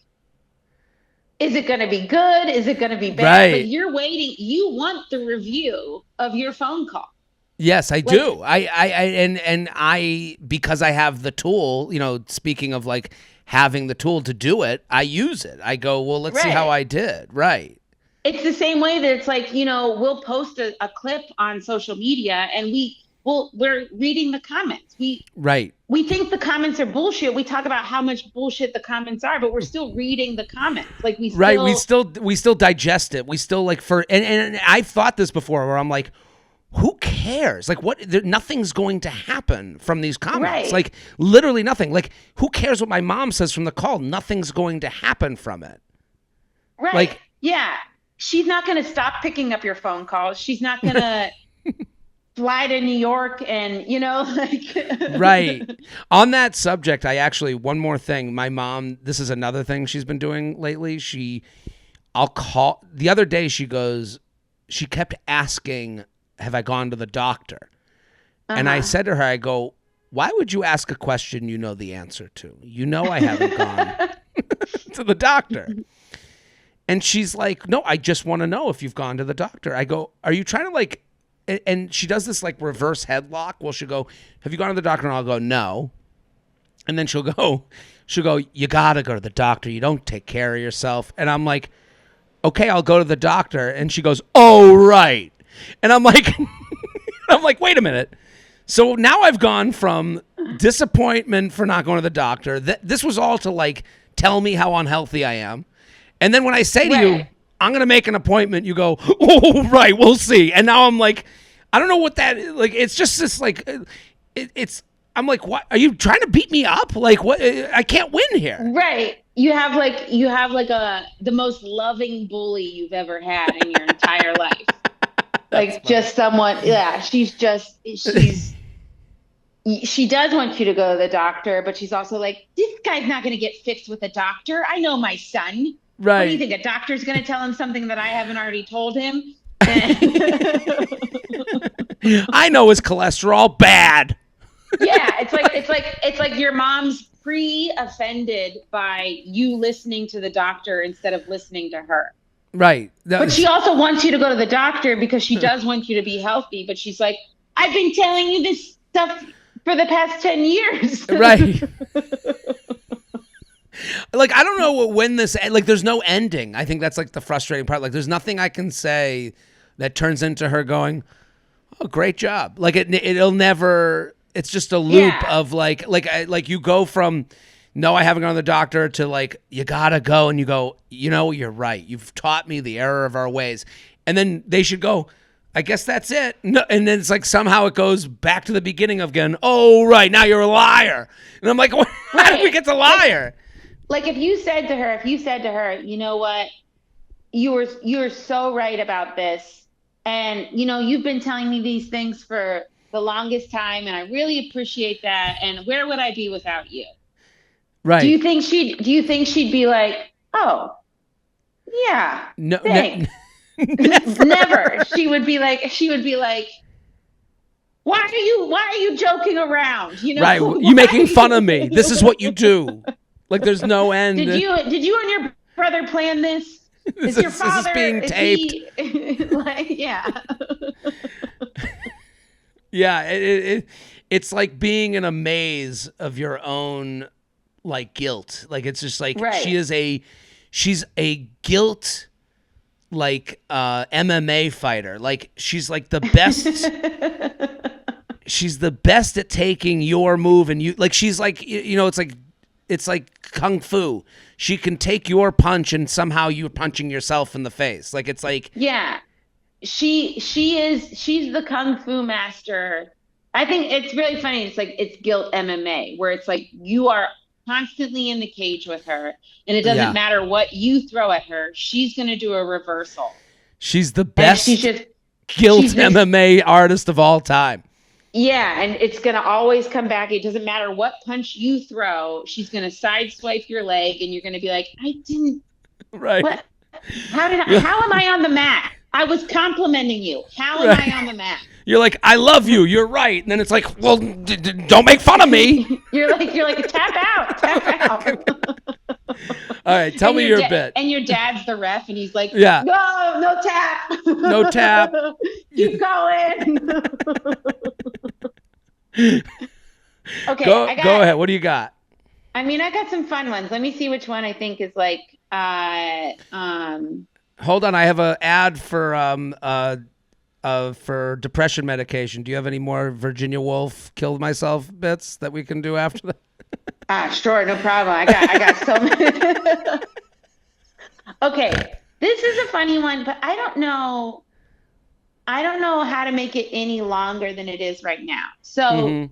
is it going to be good? Is it going to be bad? Right. But you're waiting. You want the review of your phone call. Yes, I do. I because I have the tool, speaking of like having the tool to do it, I use it. I go, well, let's see how I did. Right. It's the same way that it's like, we'll post a clip on social media and we're reading the comments. We think the comments are bullshit. We talk about how much bullshit the comments are, but we're still reading the comments. Like we still digest it. We still like and I've thought this before where I'm like, who cares? Like nothing's going to happen from these comments. Like literally nothing. Like who cares what my mom says from the call? Nothing's going to happen from it. Right. Like, yeah. She's not going to stop picking up your phone calls. She's not going to fly to New York and, Right. On that subject, one more thing. My mom, this is another thing she's been doing lately. She I'll call. The other day she kept asking, have I gone to the doctor? And I said to her, I go, why would you ask a question you know the answer to? You know I haven't gone to the doctor. And she's like, no, I just want to know if you've gone to the doctor. I go, are you trying to like, and she does this like reverse headlock. Well, she'll go, have you gone to the doctor? And I'll go, no. And then she'll go, you got to go to the doctor. You don't take care of yourself. And I'm like, okay, I'll go to the doctor. And she goes, oh, right. And I'm like, wait a minute. So now I've gone from disappointment for not going to the doctor. This was all to like tell me how unhealthy I am. And then when I say to you, I'm going to make an appointment, you go, oh, right, we'll see. And now I'm like, I don't know what that is. Like, it's just this like, I'm like, what? Are you trying to beat me up? Like, what? I can't win here. Right. You have the most loving bully you've ever had in your entire life. Like just someone, she does want you to go to the doctor, but she's also like, this guy's not going to get fixed with a doctor. I know my son. Right. What do you think? A doctor's going to tell him something that I haven't already told him? I know his cholesterol bad. Yeah, it's like your mom's pre-offended by you listening to the doctor instead of listening to her. Right. But she also wants you to go to the doctor because she does want you to be healthy. But she's like, I've been telling you this stuff for the past 10 years. Right. Like, I don't know when this, like, there's no ending. I think that's like the frustrating part. Like, there's nothing I can say that turns into her going, oh, great job. Like, it'll never, it's just a loop of like you go from, no, I haven't gone to the doctor to like, you gotta go. And you go, you know, you're right. You've taught me the error of our ways. And then they should go, I guess that's it. No, and then it's like somehow it goes back to the beginning of again. Oh, right. Now you're a liar. And I'm like, how did we get to liar? Like if you said to her, you know what, you're so right about this. And, you know, you've been telling me these things for the longest time. And I really appreciate that. And where would I be without you? Right. Do you think she'd be like, oh, yeah, no, never. She would be like, why are you joking around? You know, right. You making fun of me. This is what you do. Like there's no end. Did you and your brother plan this? Is your father this being taped? Yeah. Yeah. It's like being in a maze of your own like guilt. Like it's just like she's a guilt like MMA fighter. Like she's like the best. She's the best at taking your move and you like she's like you know it's like kung fu. She can take your punch and somehow you're punching yourself in the face. Like it's like she's the kung fu master. I think it's really funny. It's like it's guilt MMA where it's like you are constantly in the cage with her and it doesn't matter what you throw at her. She's going to do a reversal. She's the best guilt MMA artist of all time. Yeah, and it's going to always come back. It doesn't matter what punch you throw. She's going to sideswipe your leg, and you're going to be like, I didn't. Right. What? How am I on the mat? I was complimenting you. How am I on the mat? You're like, I love you. You're right. And then it's like, well, don't make fun of me. You're like, tap out. All right, tell me your bit. And your dad's the ref, and he's like, no tap. No tap. Keep going. Okay, go ahead. What do you got? I mean, I got some fun ones. Let me see which one I think is like. Hold on, I have an ad for depression medication. Do you have any more Virginia Woolf killed myself bits that we can do after that? Sure, no problem. I got so many. Okay, this is a funny one, but I don't know how to make it any longer than it is right now. So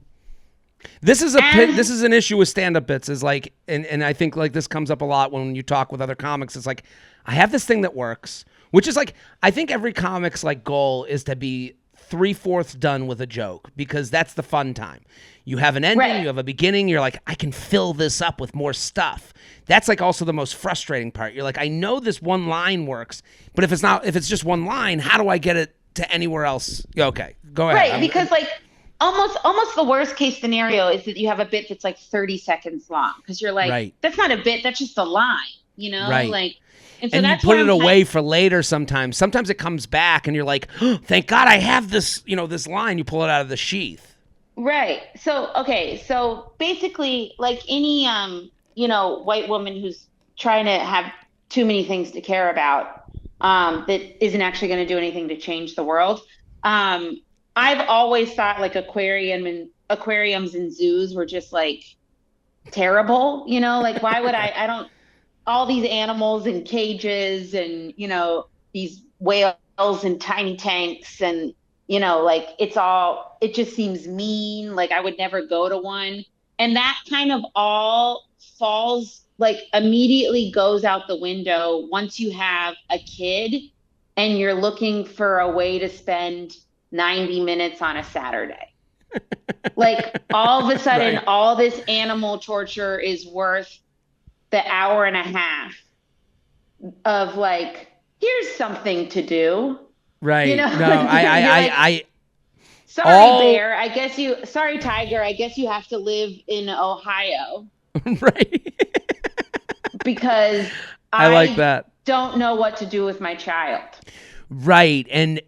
this is an issue with stand-up bits is like, and I think like this comes up a lot when you talk with other comics. It's like, I have this thing that works, which is like, I think every comic's like goal is to be 3/4 done with a joke because that's the fun time. You have an ending, Right. you have a beginning, you're like, I can fill this up with more stuff. That's like also the most frustrating part. You're like, I know this one line works, but if it's just one line, how do I get it to anywhere else? Okay, go ahead. Right, because like almost the worst case scenario is that you have a bit that's like 30 seconds long because you're like, Right. that's not a bit, that's just a line, Right. Like, and so And you that's put where it I'm away for later sometimes. Sometimes it comes back and you're like, oh, thank God I have this, this line. You pull it out of the sheath. right. So, okay. So basically, like any, white woman who's trying to have too many things to care about, that isn't actually going to do anything to change the world. I've always thought like aquariums and zoos were just like terrible, like why would I don't, all these animals in cages and, these whales in tiny tanks and, like it just seems mean. Like I would never go to one. And that kind of all falls like immediately goes out the window once you have a kid and you're looking for a way to spend 90 minutes on a Saturday. Like all of a sudden, Right. all this animal torture is worth the hour and a half of like, here's something to do. Right. No, You're like, sorry, all bear. Sorry, tiger. I guess you have to live in Ohio right. because I like that. don't know what to do with my child. Right. And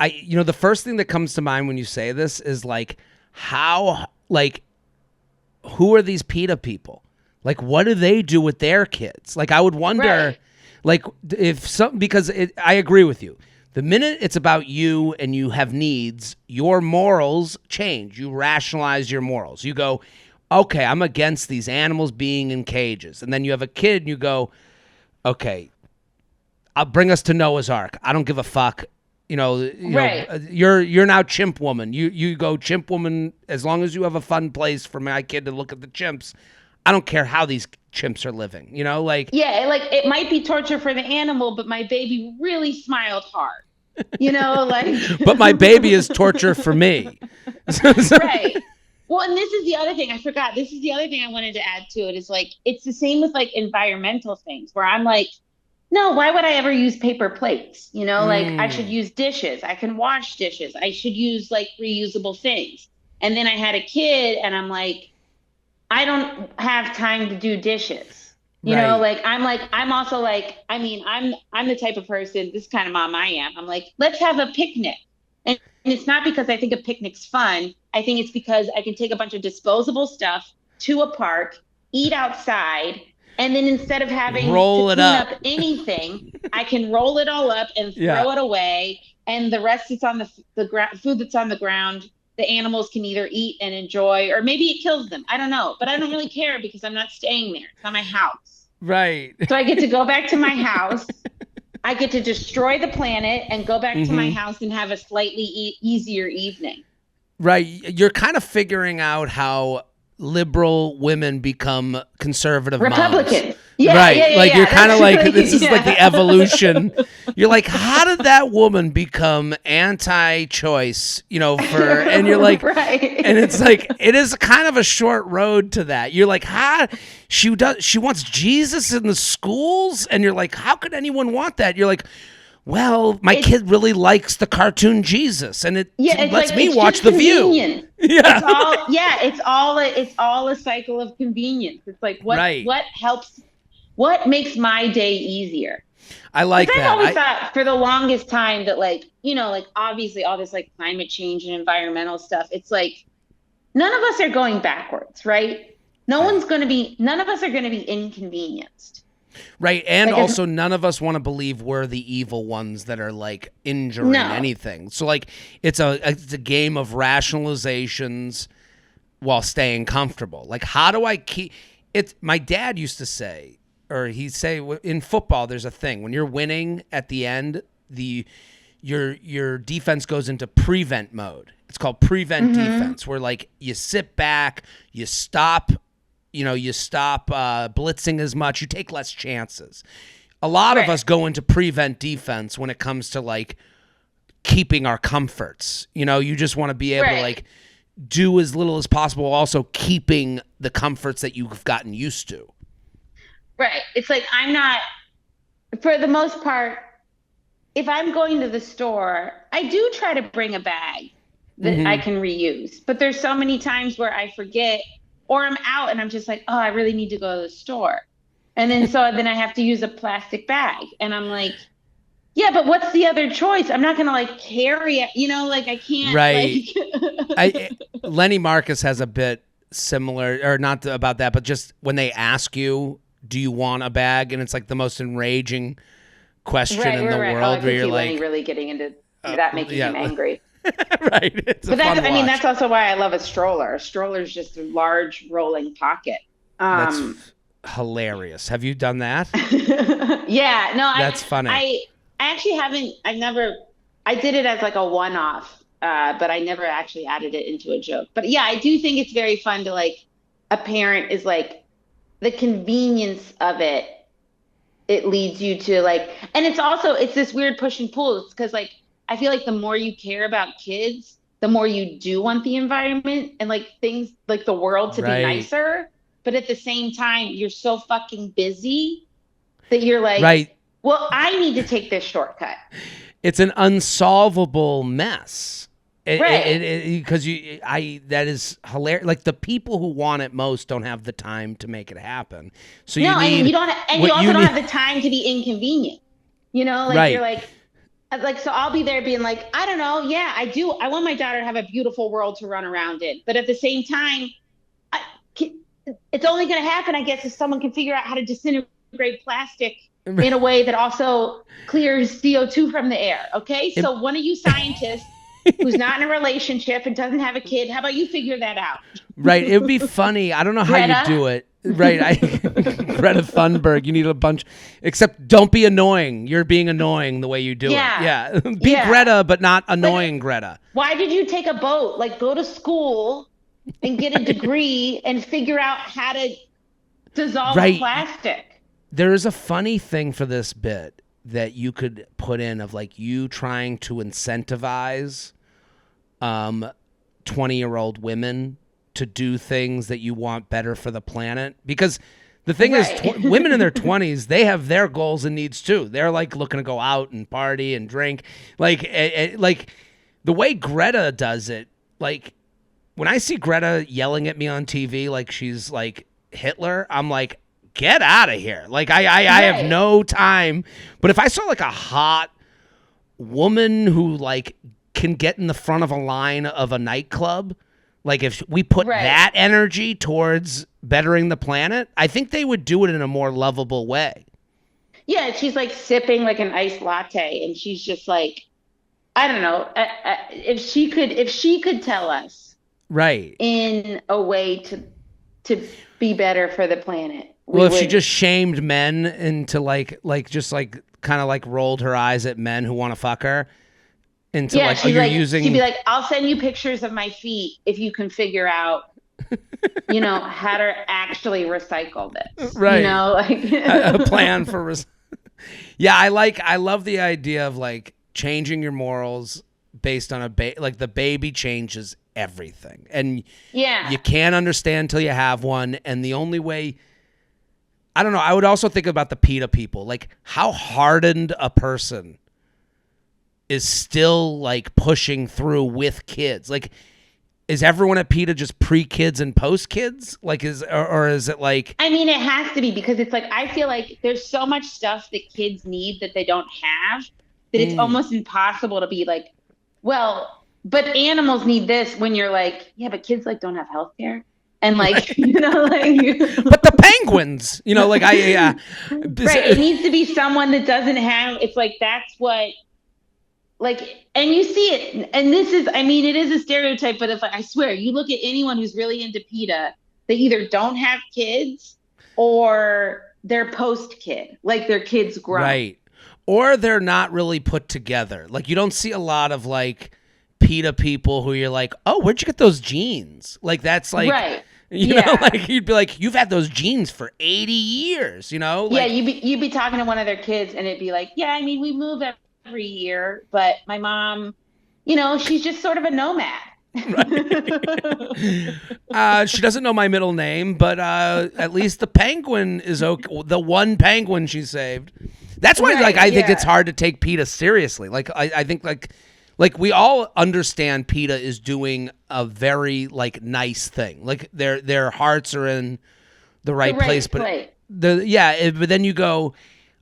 the first thing that comes to mind when you say this is like, who are these PETA people? Like, what do they do with their kids? Like, I would wonder, Right. like, because I agree with you. The minute it's about you and you have needs, your morals change. You rationalize your morals. You go, okay, I'm against these animals being in cages. And then you have a kid and you go, okay, I'll bring us to Noah's Ark. I don't give a fuck. Right. You're now chimp woman. You go chimp woman as long as you have a fun place for my kid to look at the chimps. I don't care how these chimps are living. Like Yeah, like it might be torture for the animal, but my baby really smiled hard. Like but my baby is torture for me. right. Well, and this is the other thing I forgot. This is the other thing I wanted to add to it is like it's the same with like environmental things where I'm like, no, why would I ever use paper plates? Like I should use dishes. I can wash dishes. I should use like reusable things. And then I had a kid and I'm like, I don't have time to do dishes. Right. I'm also like, I mean, I'm the type of person, this kind of mom I am. I'm like, let's have a picnic. And it's not because I think a picnic's fun. I think it's because I can take a bunch of disposable stuff to a park, eat outside, and then instead of having Roll to it clean up. up anything, I can roll it all up and Yeah. throw it away. And the rest that's on the food that's on the ground, the animals can either eat and enjoy, or maybe it kills them. I don't know, but I don't really care because I'm not staying there. It's not my house. Right. So I get to go back to my house. I get to destroy the planet and go back to my house and have a slightly easier evening. Right. You're kind of figuring out how liberal women become conservative Republican. moms. Yeah, right. yeah, like you're kind of like, really, this is like the evolution. You're like, how did that woman become anti-choice, and you're like, right. and it's like, it is kind of a short road to that. You're like, she wants Jesus in the schools. And you're like, how could anyone want that? You're like, well, my kid really likes the cartoon Jesus, and it lets like, me watch The View. Yeah, it's all a cycle of convenience. It's like what helps, what makes my day easier. I like that. I always thought for the longest time that like obviously all this like climate change and environmental stuff. It's like none of us are going backwards, right? None of us are going to be inconvenienced. Right. And like, also none of us want to believe we're the evil ones that are like injuring anything. So like it's a game of rationalizations while staying comfortable. Like how do I keep it? My dad used to say, or he'd say in football, there's a thing when you're winning at the end, your defense goes into prevent mode. It's called prevent defense, where like you sit back, you stop blitzing as much, you take less chances. A lot of us go into prevent defense when it comes to like keeping our comforts. You know, you just want to be able to Right. like do as little as possible, also keeping the comforts that you've gotten used to. Right. It's like I'm not, for the most part, if I'm going to the store, I do try to bring a bag that I can reuse. But there's so many times where I forget or I'm out and I'm just like, oh, I really need to go to the store. And then I have to use a plastic bag. And I'm like, yeah, but what's the other choice? I'm not gonna like carry it, like I can't Right. like Lenny Marcus has a bit similar, or not about that, but just when they ask you, do you want a bag? And it's like the most enraging question right, in the right. Oh, world I where could you're see Lenny like, really getting into that making yeah. him angry. Right. It's a But fun watch. that's also why I love a stroller. A stroller is just a large rolling pocket. That's hilarious. Have you done that? Yeah, no, That's funny. I actually haven't. I did it as like a one-off, but I never actually added it into a joke. But yeah, I do think it's very fun to like a parent is like the convenience of it. It leads you to like, and it's this weird push and pull. It's because like I feel like the more you care about kids, the more you do want the environment and like things like the world to be Right. nicer. But at the same time, you're so fucking busy that you're like, Right. well, I need to take this shortcut. It's an unsolvable mess. Right. Because that is hilarious. Like the people who want it most don't have the time to make it happen. So No, you need, and you don't, and you what also don't need- have the time to be inconvenient. Like Right. you're like, so I'll be there being like, I don't know. Yeah, I do. I want my daughter to have a beautiful world to run around in. But at the same time, it's only going to happen, I guess, if someone can figure out how to disintegrate plastic in a way that also clears CO2 from the air. Okay. So one of you scientists who's not in a relationship and doesn't have a kid, how about you figure that out? Right. It would be funny. I don't know how Greta? you do it. Right. Greta Thunberg. You need a bunch. Except don't be annoying. You're being annoying the way you do it. Yeah. Be Yeah. Greta, but not annoying Greta. Why did you take a boat? Like go to school and get a degree and figure out how to dissolve Right. plastic. There is a funny thing for this bit that you could put in of like you trying to incentivize 20-year-old women to do things that you want better for the planet. Because the thing is, women in their 20s, they have their goals and needs too. They're like looking to go out and party and drink. Like the way Greta does it, like when I see Greta yelling at me on TV like she's like Hitler, I'm like, get out of here. Like I have no time. But if I saw like a hot woman who like can get in the front of a line of a nightclub, like if we put that energy towards bettering the planet, I think they would do it in a more lovable way. Yeah, she's like sipping like an iced latte and she's just like, I don't know, if she could tell us right in a way to be better for the planet. Well, if she just shamed men into like just like kind of like rolled her eyes at men who want to fuck her into like, oh, you're using. She'd be like, I'll send you pictures of my feet if you can figure out, how to actually recycle this. Right. Like a plan for. Yeah, I love the idea of like changing your morals based on like the baby changes everything, and you can't understand until you have one, and the only way. I don't know. I would also think about the PETA people, like how hardened a person is still like pushing through with kids. Like, is everyone at PETA just pre-kids and post-kids? Like, or is it like? I mean, it has to be because it's like I feel like there's so much stuff that kids need that they don't have that it's almost impossible to be like, well, but animals need this when you're like, yeah, but kids like don't have healthcare. And like, but the penguins, like right. It needs to be someone that doesn't have, it's like, that's what, like, and you see it. And this is, I mean, it is a stereotype, but it's like, I swear, you look at anyone who's really into PETA, they either don't have kids or they're post-kid, like their kids grown. Right. Or they're not really put together. Like you don't see a lot of like PETA people who you're like, oh, where'd you get those jeans? Like that's like, right. Like you'd be like, you've had those jeans for 80 years, Like, yeah, you'd be talking to one of their kids and it'd be like, yeah, I mean, we move every year, but my mom, she's just sort of a nomad. She doesn't know my middle name, but at least the penguin is okay. The one penguin she saved. That's why, I think it's hard to take PETA seriously. I think we all understand PETA is doing a very nice thing. Their hearts are in the right place, but but then you go,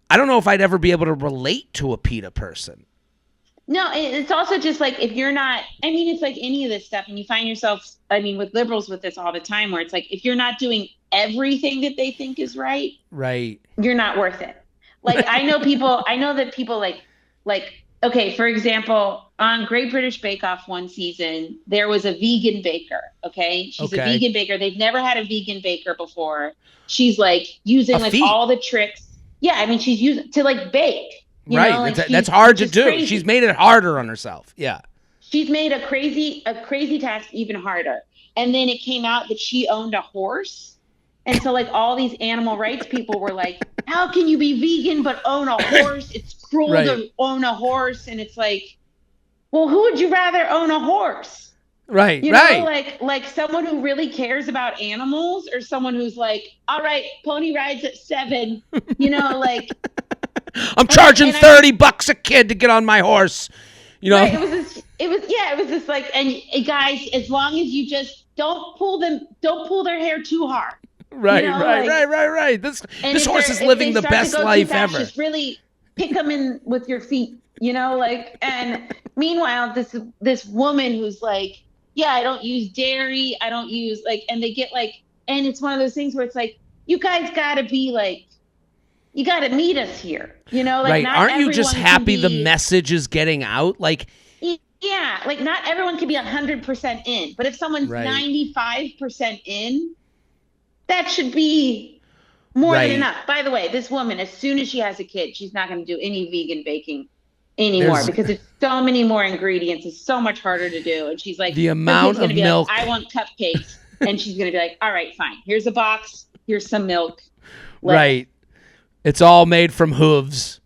I don't know if I'd ever be able to relate to a PETA person. No, it's also just if you're not, it's like any of this stuff, and you find yourself, with liberals with this all the time, where it's if you're not doing everything that they think is right, you're not worth it. I know that people okay, for example, on Great British Bake Off one season, there was a vegan baker, okay? She's a vegan baker. They've never had a vegan baker before. She's using all the tricks. Yeah, she's using to bake. That's hard to do. Crazy. She's made it harder on herself. Yeah. She's made a crazy task even harder. And then it came out that she owned a horse. And so all these animal rights people were like, how can you be vegan but own a horse? It's cruel to own a horse. And it's well, who would you rather own a horse? Right. Someone who really cares about animals, or someone who's all right, pony rides at 7, I'm charging $30 a kid to get on my horse. Right, it was this and guys, as long as you just don't pull their hair too hard. Right. This horse is living the best life ever. Just really pick them in with your feet, and meanwhile, this woman who's I don't use dairy. I don't use and they get and it's one of those things where it's you guys gotta be you gotta meet us here, right. Aren't you just happy the message is getting out? Yeah, not everyone can be 100% in, but if someone's 95% in, that should be more than enough. By the way, this woman, as soon as she has a kid, she's not going to do any vegan baking anymore because it's so many more ingredients. It's so much harder to do. And she's the amount of milk. I want cupcakes. And she's going to be all right, fine. Here's a box. Here's some milk. Right. It's all made from hooves.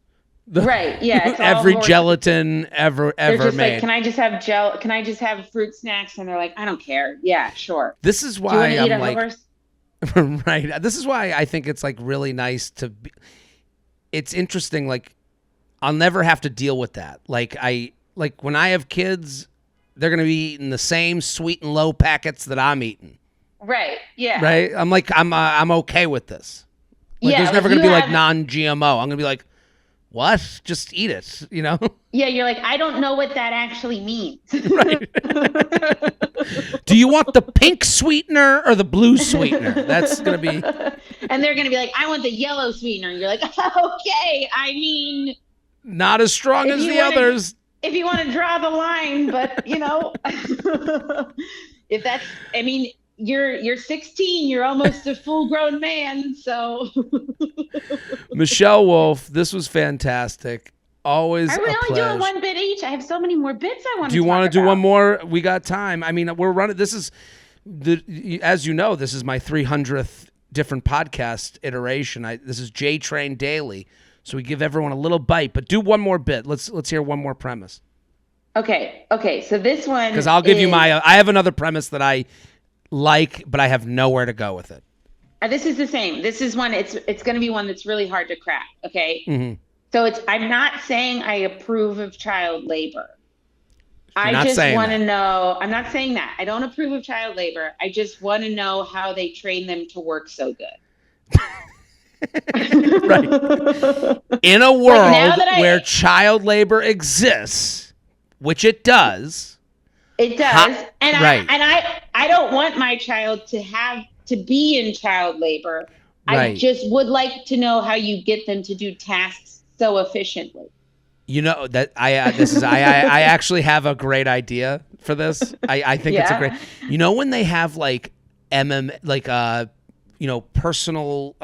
Right. Yeah. It's every gelatin ever just made. Can I just have Can I just have fruit snacks? And they're I don't care. Yeah, sure. This is why I'm right. This is why I think it's really nice to be. It's interesting. I'll never have to deal with that. When I have kids, they're going to be eating the same sweet and low packets that I'm eating. Right. Yeah. Right. I'm okay with this. There's never going to be non-GMO. I'm going to be what? Just eat it, Yeah, you're I don't know what that actually means. Right. Do you want the pink sweetener or the blue sweetener? That's going to be... And they're going to be I want the yellow sweetener. You're okay, not as strong as the others. If you want to draw the line, but, if that's... You're 16. You're almost a full-grown man, so... Michelle Wolf, this was fantastic. Always. Are we only doing one bit each? I have so many more bits I want to. Do you want to do one more? We got time. We're running. This is as you know, this is my 300th different podcast iteration. This is JTrain Daily, so we give everyone a little bite. But do one more bit. Let's hear one more premise. Okay. So this one, because I'll give you my. I have another premise that I like, but I have nowhere to go with it. This is the same. This is one. It's going to be one that's really hard to crack. Okay. Mm-hmm. So I'm not saying I approve of child labor. I just want to know. I'm not saying that. I don't approve of child labor. I just want to know how they train them to work so good. Right. In a world where child labor exists, which it does. It does. I don't want my child to be in child labor. Right. I just would like to know how you get them to do tasks so efficiently. That I actually have a great idea for this. I think it's a great. When they have personal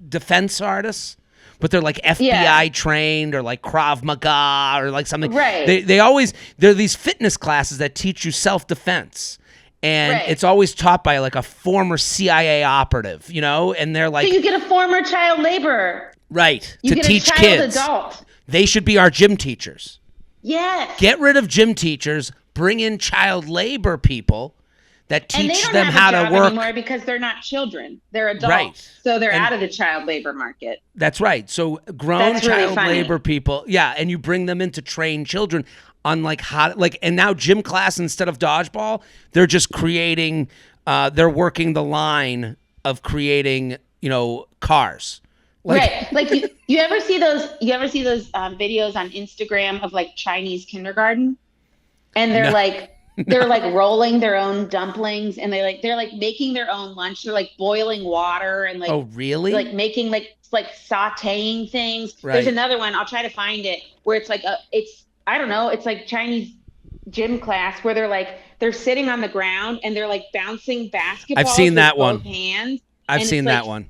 defense artists, but they're FBI trained or Krav Maga or something. Right. They're these fitness classes that teach you self-defense. And it's always taught by a former CIA operative, and they're so you get a former child laborer. Right. You to get teach a child kids. Adult. They should be our gym teachers. Yes. Get rid of gym teachers, bring in child labor people that teach them how to work anymore because they're not children. They're adults. Right. So they're out of the child labor market. That's right. So grown child labor people, and you bring them in to train children on and now gym class instead of dodgeball, they're just creating they're working the line of creating, cars. Right. Like you ever see those videos on Instagram of like Chinese kindergarten? And they're like rolling their own dumplings, and they're like making their own lunch. They're like boiling water and like, oh really? Like making like sauteing things. Right. There's another one, I'll try to find it, where it's like I don't know, it's like Chinese gym class where they're sitting on the ground and they're like bouncing basketballs. I've seen that one. Both hands. I've seen that one.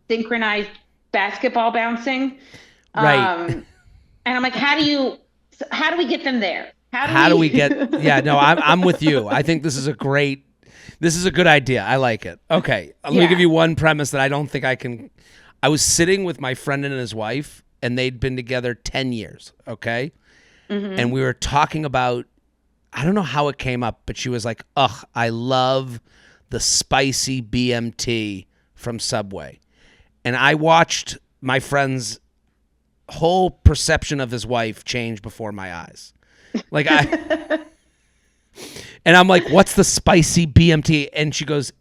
Synchronized basketball bouncing. Right. And I'm like, how do we get them there? How do we get? Yeah, no, I'm with you. I think this is a good idea. I like it. Okay, let me give you one premise that I don't think I can. I was sitting with my friend and his wife, and they'd been together 10 years. Okay, and we were talking about. I don't know how it came up, but she was like, "Ugh, I love the spicy BMT from Subway," and I watched my friend's whole perception of his wife change before my eyes. And I'm like, what's the spicy BMT? And she goes,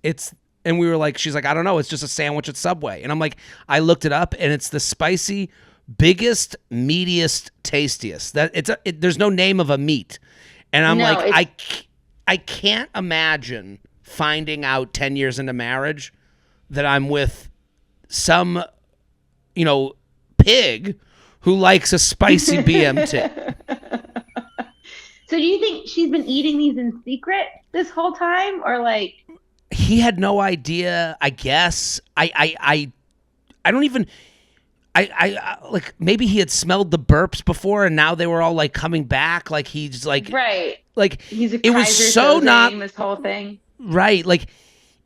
and we were like, she's like, I don't know. It's just a sandwich at Subway. And I'm like, I looked it up, and it's the spicy, biggest, meatiest, tastiest. There's no name of a meat. And I'm I can't imagine finding out 10 years into marriage that I'm with some, pig who likes a spicy BMT. So do you think she's been eating these in secret this whole time, or like? He had no idea, I guess. I don't even. I like, maybe he had smelled the burps before, and now they were all like coming back. Like he's like, right. Like he's a it was so not this whole thing. Right. Like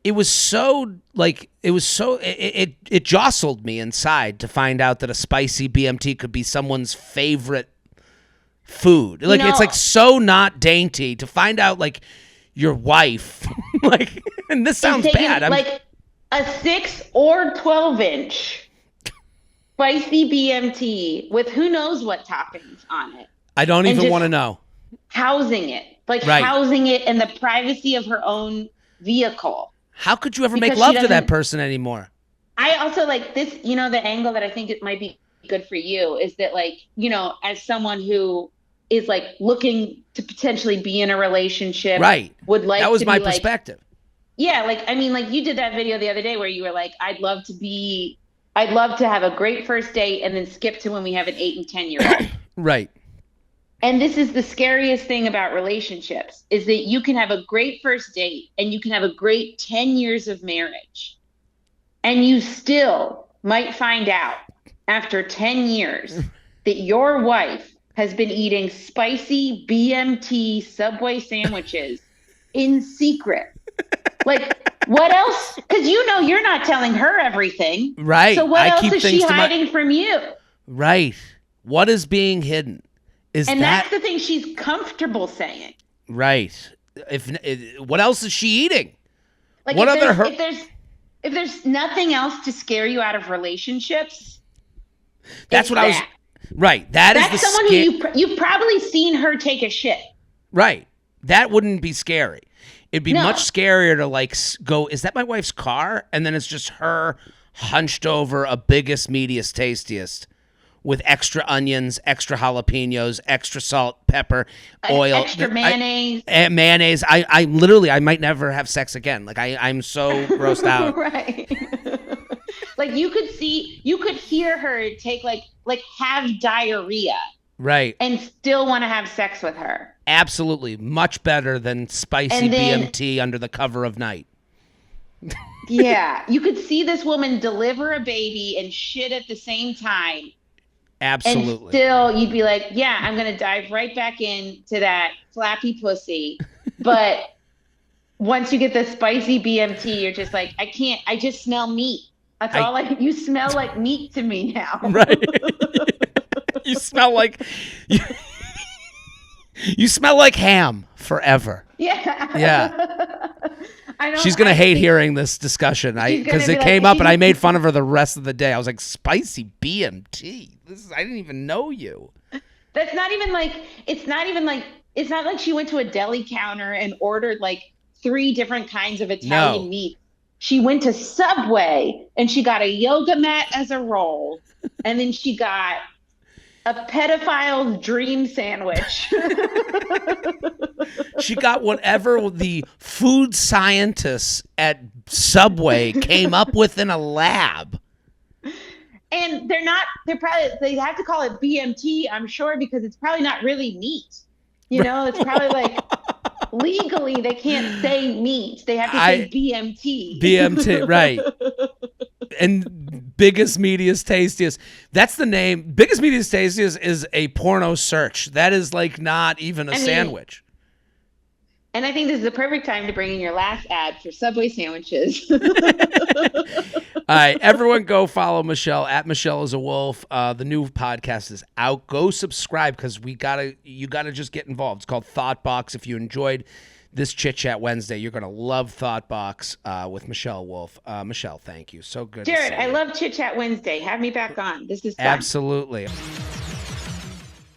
it was so it jostled me inside to find out that a spicy BMT could be someone's favorite food. Like it's like so not dainty to find out like your wife like, and this sounds bad. Like a 6 or 12-inch spicy BMT with who knows what toppings on it. I don't even want to know. Housing it in the privacy of her own vehicle. How could you ever make love to that person anymore? I also like this, the angle that I think it might be good for you is that, like, as someone who is like looking to potentially be in a relationship, right? Would like that was to my be perspective. Like, yeah, like I mean, like you did that video the other day where you were like, I'd love to have a great first date and then skip to when we have an 8 and 10-year-old. Right. And this is the scariest thing about relationships is that you can have a great first date and you can have a great 10 years of marriage. And you still might find out after 10 years that your wife has been eating spicy BMT Subway sandwiches in secret. Like, what else? Because you're not telling her everything. Right. So what else is she hiding from you? Right. What is being hidden? That's the thing she's comfortable saying. Right. What else is she eating? Like if there's nothing else to scare you out of relationships. That's what I was. Right. That's someone who you've probably seen her take a shit. Right. That wouldn't be scary. It'd be much scarier to like go, is that my wife's car? And then it's just her hunched over a biggest, meatiest, tastiest with extra onions, extra jalapenos, extra salt, pepper, oil. Extra mayonnaise. Mayonnaise. I literally, I might never have sex again. Like I'm so grossed out. Right. Like you could hear her take like have diarrhea. Right. And still want to have sex with her. Absolutely. Much better than spicy BMT under the cover of night. Yeah. You could see this woman deliver a baby and shit at the same time. Absolutely. And still you'd be like, yeah, I'm going to dive right back into that flappy pussy. But once you get the spicy BMT, you're just like, I just smell meat. That's all you smell like meat to me now. Right. You smell like you smell like ham forever. Yeah. Yeah. I don't, She's gonna I hate think hearing this discussion. Because it be came like, up and I made fun of her the rest of the day. I was like, spicy BMT. I didn't even know you. that's not even like, it's not like she went to a deli counter and ordered like 3 different kinds of Italian No. meat. She went to Subway and she got a yoga mat as a roll. And then she got a pedophile's dream sandwich. She got whatever the food scientists at Subway came up with in a lab. And they have to call it BMT, I'm sure, because it's probably not really meat. It's probably like legally they can't say meat. They have to say BMT. BMT, right. And biggest, meatiest, tastiest. That's the name. Biggest, meatiest, tastiest is a porno search. That is like not even a sandwich. And I think this is the perfect time to bring in your last ad for Subway sandwiches. All right, everyone go follow Michelle at Michelle is a Wolf. The new podcast is out. Go subscribe because you gotta just get involved. It's called Thoughtbox. If you enjoyed this Chit Chat Wednesday, you're gonna love Thoughtbox with Michelle Wolf. Michelle, thank you. So good. Jared, I love Chit Chat Wednesday. Have me back on. This is fun. Absolutely.